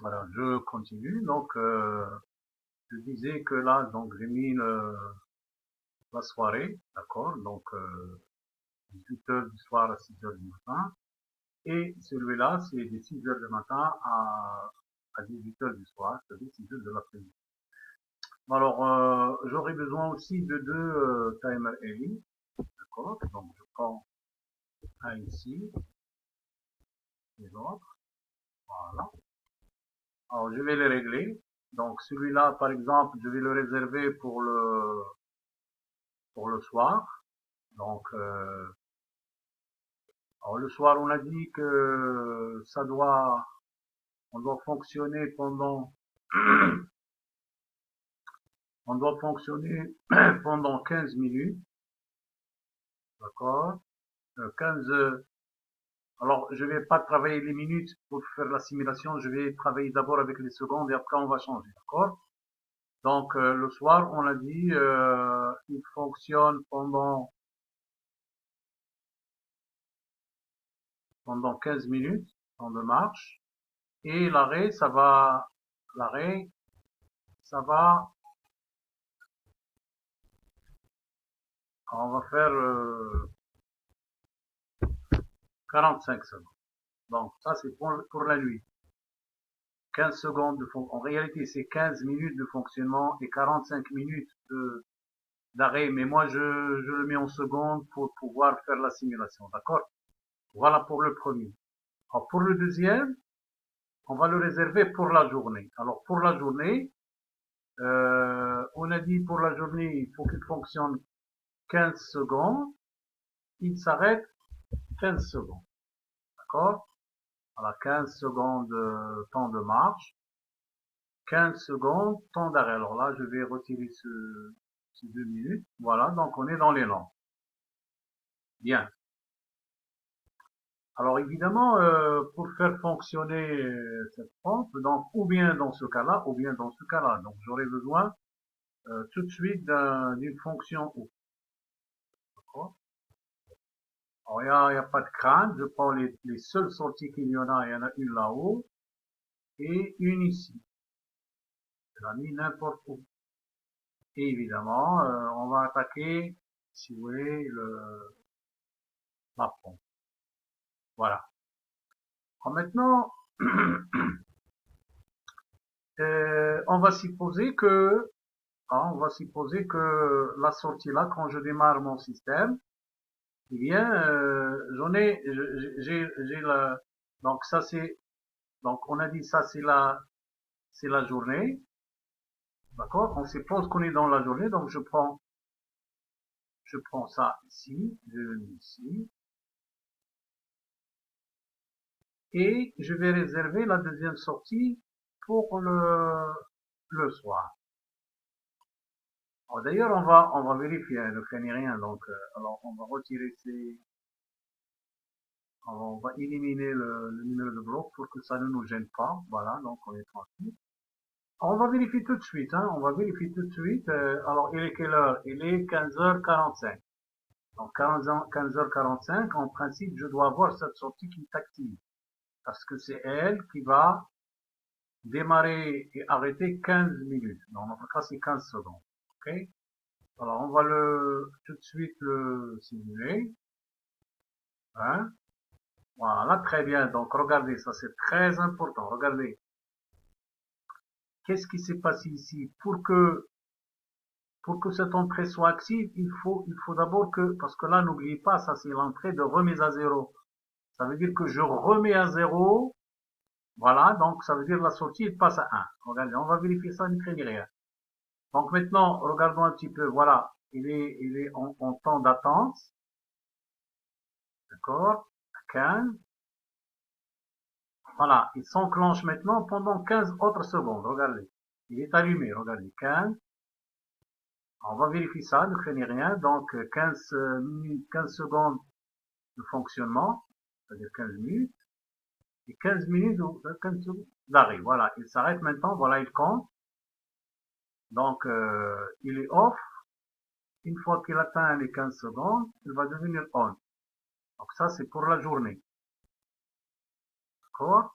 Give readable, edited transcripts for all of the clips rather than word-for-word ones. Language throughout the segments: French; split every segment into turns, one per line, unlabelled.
Voilà, je continue. Donc, je disais que là, donc j'ai mis la soirée, d'accord, donc 18 heures du soir à 6 heures du matin. Et celui-là, c'est de 6 heures du matin à 18 heures du soir, c'est-à-dire 6 heures de l'après-midi. Alors, j'aurai besoin aussi de deux timer Ellie, d'accord, donc je prends un ici et l'autre, voilà. Alors, je vais les régler. Donc, celui-là, par exemple, je vais le réserver pour le soir. Donc, alors le soir, on a dit que on doit fonctionner on doit fonctionner pendant 15 minutes, d'accord? 15, alors je vais pas travailler les minutes pour faire la simulation, je vais travailler d'abord avec les secondes et après on va changer, d'accord? Donc le soir, on a dit, il fonctionne pendant 15 minutes, temps de marche, et l'arrêt, ça va, on va faire 45 secondes. Donc ça c'est pour la nuit. 15 secondes en réalité c'est 15 minutes de fonctionnement et 45 minutes d'arrêt, mais moi je le mets en secondes pour pouvoir faire la simulation, d'accord? Voilà pour le premier. Alors pour le deuxième, on va le réserver pour la journée. Alors pour la journée, on a dit pour la journée, il faut qu'il fonctionne 15 secondes, il s'arrête 15 secondes, d'accord? Voilà, 15 secondes temps de marche, 15 secondes temps d'arrêt. Alors là, je vais retirer ces 2 minutes. Voilà, donc on est dans les normes. Bien. Alors évidemment, pour faire fonctionner cette pompe, donc ou bien dans ce cas-là, ou bien dans ce cas-là. Donc j'aurai besoin tout de suite d'une fonction ou. D'accord. Alors il y a pas de crainte, je prends les seules sorties qu'il y en a, il y en a une là-haut et une ici. Je la mis n'importe où. Et évidemment, on va attaquer, si vous voulez, la pompe. Voilà. Alors maintenant, on va supposer que la sortie là, quand je démarre mon système, eh bien, j'ai donc ça c'est, donc on a dit ça c'est la journée, d'accord? On suppose qu'on est dans la journée, donc je prends ça ici, je le mets ici, et je vais réserver la deuxième sortie pour le soir. D'ailleurs, on va vérifier, ne craignez rien, donc, alors on va retirer on va éliminer le numéro de bloc pour que ça ne nous gêne pas. Voilà, donc on est tranquille. On va vérifier tout de suite, hein, on va vérifier tout de suite. Alors, il est quelle heure? Il est 15h45. Donc, 15h45, en principe, je dois avoir cette sortie qui est active. Parce que c'est elle qui va démarrer et arrêter 15 minutes. Dans notre cas, c'est 15 secondes. OK? Alors, on va tout de suite le simuler. Hein? Voilà, très bien. Donc, regardez, ça c'est très important. Regardez. Qu'est-ce qui s'est passé ici? Pour que cette entrée soit active, il faut d'abord parce que là, n'oubliez pas, ça c'est l'entrée de remise à zéro. Ça veut dire que je remets à zéro. Voilà, donc ça veut dire la sortie, il passe à 1. Regardez, on va vérifier ça, ne craignez rien. Donc maintenant, regardons un petit peu. Voilà, il est en temps d'attente. D'accord? 15. Voilà, il s'enclenche maintenant pendant 15 autres secondes. Regardez. Il est allumé, regardez. 15. On va vérifier ça, ne craignez rien. Donc 15 minutes, 15 secondes de fonctionnement, c'est-à-dire 15 minutes, et 15 minutes ou 15 secondes d'arrêt. Voilà, il s'arrête maintenant, voilà, il compte. Donc il est off. Une fois qu'il atteint les 15 secondes, il va devenir on. Donc ça, c'est pour la journée. D'accord?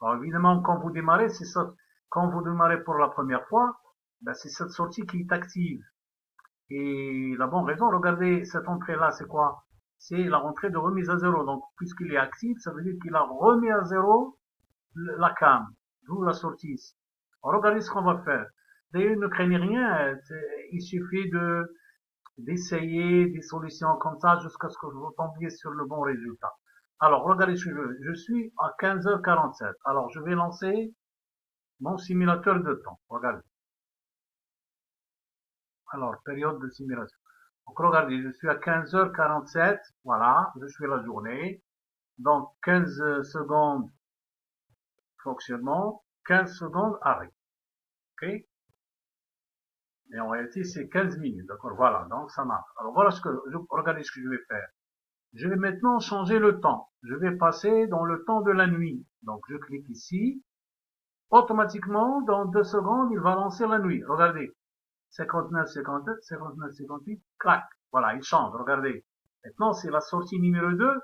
Alors évidemment, quand vous démarrez, c'est ça. Quand vous démarrez pour la première fois, ben, c'est cette sortie qui est active. Et la bonne raison, regardez, cette entrée-là, c'est quoi? C'est la rentrée de remise à zéro. Donc, puisqu'il est actif, ça veut dire qu'il a remis à zéro la cam, d'où la sortie ici. Alors, regardez ce qu'on va faire. D'ailleurs, ne craignez rien, il suffit d'essayer des solutions comme ça jusqu'à ce que vous tombiez sur le bon résultat. Alors, regardez ce que je veux. Je suis à 15h47. Alors, je vais lancer mon simulateur de temps. Regardez. Alors, période de simulation. Donc, regardez, je suis à 15h47. Voilà, je suis la journée. Donc, 15 secondes fonctionnement, 15 secondes arrêt. OK? Et en réalité, c'est 15 minutes. D'accord? Voilà, donc ça marche. Alors, voilà regardez ce que je vais faire. Je vais maintenant changer le temps. Je vais passer dans le temps de la nuit. Donc, je clique ici. Automatiquement, dans 2 secondes, il va lancer la nuit. Regardez. 59, 57, 59, 58, clac. Voilà, il change. Regardez. Maintenant, c'est la sortie numéro 2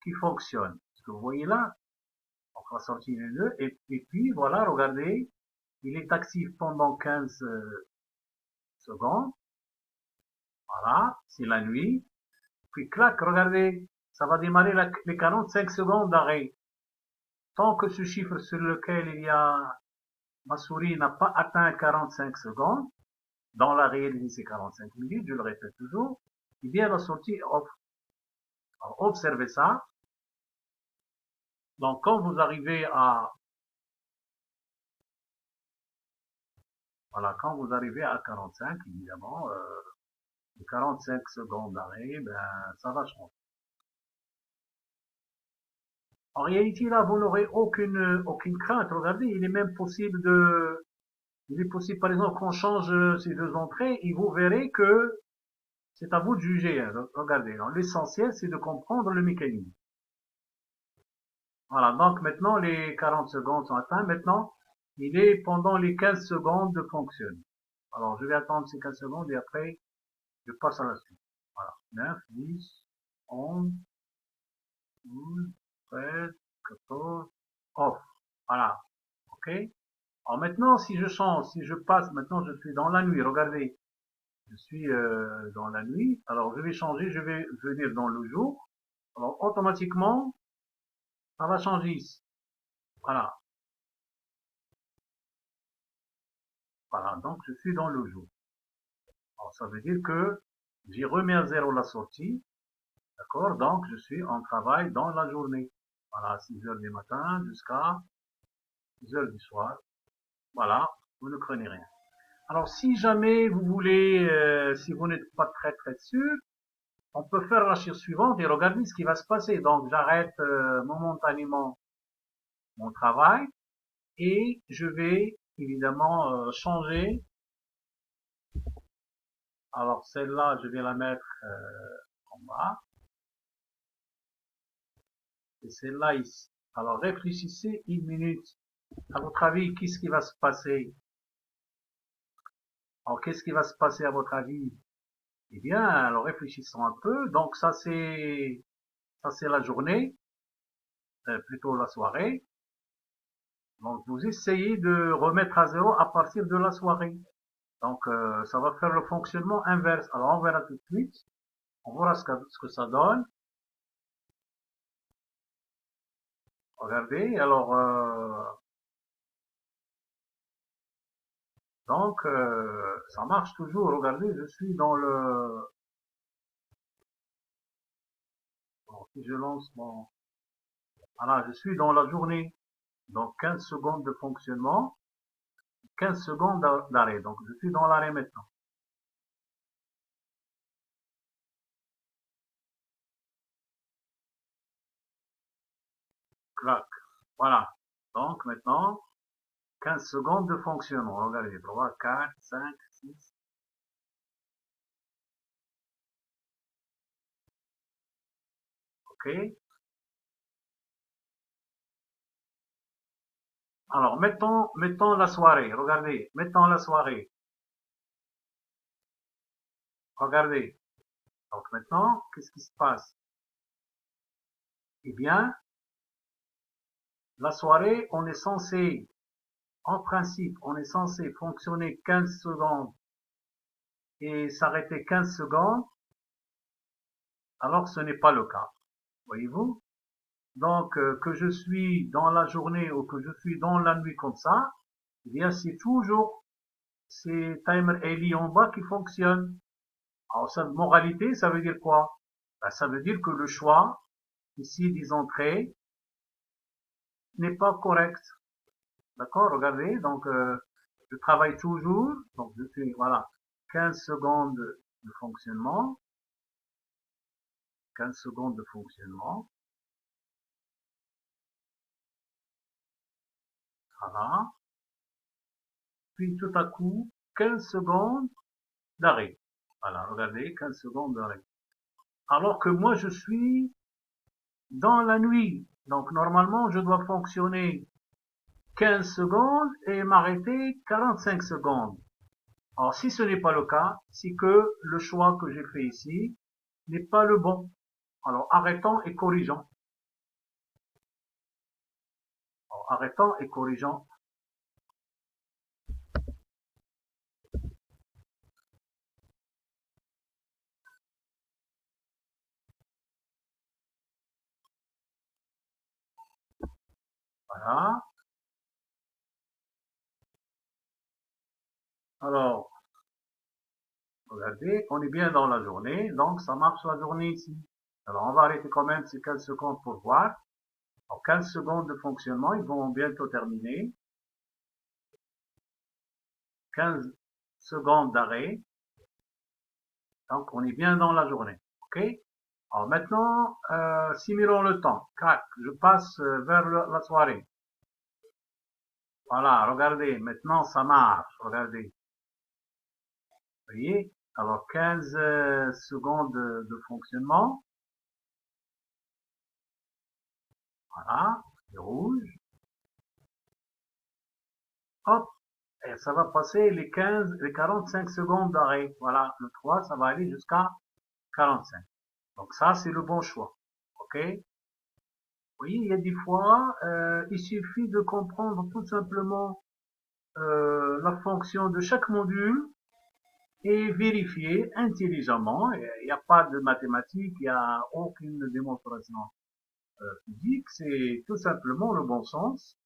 qui fonctionne. Ce que vous voyez là, donc la sortie numéro 2. Et puis, voilà, regardez. Il est actif pendant 15 secondes. Voilà, c'est la nuit. Puis, clac, regardez. Ça va démarrer les 45 secondes d'arrêt. Tant que ce chiffre sur lequel il y a ma souris n'a pas atteint 45 secondes, dans la réalité c'est 45 minutes, je le répète toujours, eh bien la sortie off. Alors, observez ça. Donc quand vous arrivez à voilà, quand vous arrivez à 45, évidemment, les 45 secondes d'arrêt, ben ça va changer. En réalité, là, vous n'aurez aucune crainte. Regardez, il est possible, par exemple, qu'on change ces deux entrées et vous verrez que c'est à vous de juger. Hein. Regardez, l'essentiel, c'est de comprendre le mécanisme. Voilà, donc maintenant, les 40 secondes sont atteintes. Maintenant, il est pendant les 15 secondes de fonctionner. Alors, je vais attendre ces 15 secondes et après, je passe à la suite. Voilà, 9, 10, 11, 12, 13, 14, off. Voilà, ok. Alors maintenant, si je change, si je passe, maintenant je suis dans la nuit, regardez, je suis dans la nuit, alors je vais changer, je vais venir dans le jour, alors automatiquement, ça va changer ici. Voilà, voilà, donc je suis dans le jour. Alors ça veut dire que j'ai remis à zéro la sortie, d'accord, donc je suis en travail dans la journée. Voilà, 6 heures du matin jusqu'à 6 heures du soir. Voilà, vous ne craignez rien. Alors si jamais vous voulez, si vous n'êtes pas très sûr, on peut faire la chose suivante et regarder ce qui va se passer. Donc j'arrête momentanément mon travail et je vais évidemment changer. Alors celle-là, je vais la mettre en bas et celle-là ici. Alors réfléchissez une minute. À votre avis, qu'est-ce qui va se passer? Alors qu'est-ce qui va se passer à votre avis? Eh bien, alors réfléchissons un peu. Donc ça c'est la journée, plutôt la soirée. Donc vous essayez de remettre à zéro à partir de la soirée. Donc ça va faire le fonctionnement inverse. Alors on verra tout de suite. On verra ce que ça donne. Regardez. Alors donc ça marche toujours. Regardez, je suis dans le. Alors, si je lance mon. Voilà, je suis dans la journée. Donc 15 secondes de fonctionnement, 15 secondes d'arrêt. Donc je suis dans l'arrêt maintenant. Clac. Voilà. Donc maintenant, 15 secondes de fonctionnement. Regardez, 3, 4, 5, 6. OK. Alors, mettons la soirée. Regardez, mettons la soirée. Regardez. Donc maintenant, qu'est-ce qui se passe? Eh bien, La soirée, on est censé, en principe, on est censé fonctionner 15 secondes et s'arrêter 15 secondes, alors ce n'est pas le cas. Voyez-vous? Donc, que je suis dans la journée ou que je suis dans la nuit comme ça, eh bien, c'est toujours ces timer Eli en bas qui fonctionnent. Alors, ça, moralité, ça veut dire quoi? Ben, ça veut dire que le choix, ici, des entrées, n'est pas correct. D'accord? Regardez, donc, je travaille toujours, donc je fais, voilà, 15 secondes de fonctionnement, 15 secondes de fonctionnement, voilà, puis tout à coup, 15 secondes d'arrêt. Voilà, regardez, 15 secondes d'arrêt. Alors que moi, je suis dans la nuit. Donc, normalement, je dois fonctionner 15 secondes et m'arrêter 45 secondes. Alors, si ce n'est pas le cas, c'est que le choix que j'ai fait ici n'est pas le bon. Alors, arrêtons et corrigeons. Alors, arrêtons et corrigeons. Voilà. Alors, regardez, on est bien dans la journée, donc ça marche la journée ici. Alors, on va arrêter quand même ces 15 secondes pour voir. En 15 secondes de fonctionnement, ils vont bientôt terminer. 15 secondes d'arrêt. Donc, on est bien dans la journée. OK? Alors maintenant, simulons le temps. Crac, je passe vers la soirée. Voilà, regardez, maintenant ça marche. Regardez. Vous voyez? Alors, 15 secondes de fonctionnement. Voilà, c'est rouge. Hop, et ça va passer les 45 secondes d'arrêt. Voilà, le 3, ça va aller jusqu'à 45. Donc ça, c'est le bon choix. OK? Oui, il y a des fois, il suffit de comprendre tout simplement la fonction de chaque module et vérifier intelligemment. Il n'y a pas de mathématiques, il n'y a aucune démonstration physique, c'est tout simplement le bon sens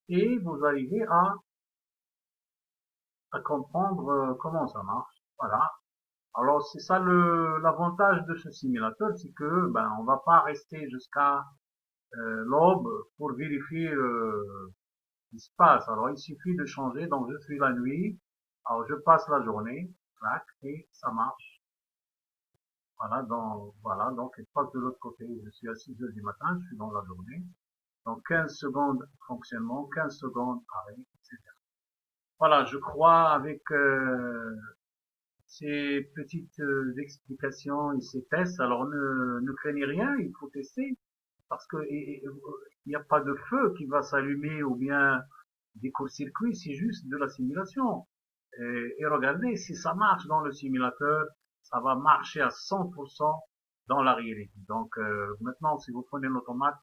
et vous arrivez à comprendre comment ça marche. Voilà. Alors c'est ça l'avantage de ce simulateur, c'est que ben on va pas rester jusqu'à l'aube pour vérifier ce qui se passe. Alors il suffit de changer, donc je suis la nuit, alors je passe la journée, clac, et ça marche. Voilà, donc il passe de l'autre côté. Je suis à 6 heures du matin, je suis dans la journée. Donc 15 secondes fonctionnement, 15 secondes arrêt, etc. Voilà, je crois avec ces petites explications et ces tests, alors ne craignez rien, il faut tester, parce que il n'y a pas de feu qui va s'allumer ou bien des courts-circuits, c'est juste de la simulation. Et regardez, si ça marche dans le simulateur, ça va marcher à 100% dans la réalité. Donc maintenant, si vous prenez l'automate,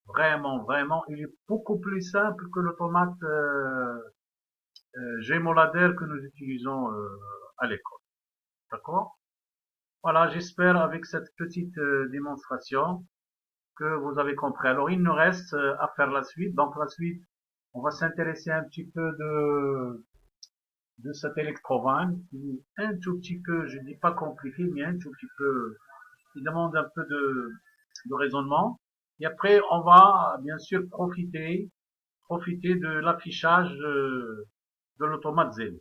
vraiment, vraiment, il est beaucoup plus simple que l'automate gémoladaire que nous utilisons à l'école. D'accord? Voilà, j'espère avec cette petite démonstration que vous avez compris. Alors, il nous reste à faire la suite. Donc, la suite, on va s'intéresser un petit peu de cet électrovanne qui est un tout petit peu, je dis pas compliqué, mais un tout petit peu, qui demande un peu de raisonnement. Et après, on va bien sûr profiter de l'affichage de l'automate Zen.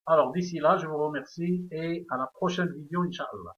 Alors, d'ici là, je vous remercie et à la prochaine vidéo, Inch'Allah.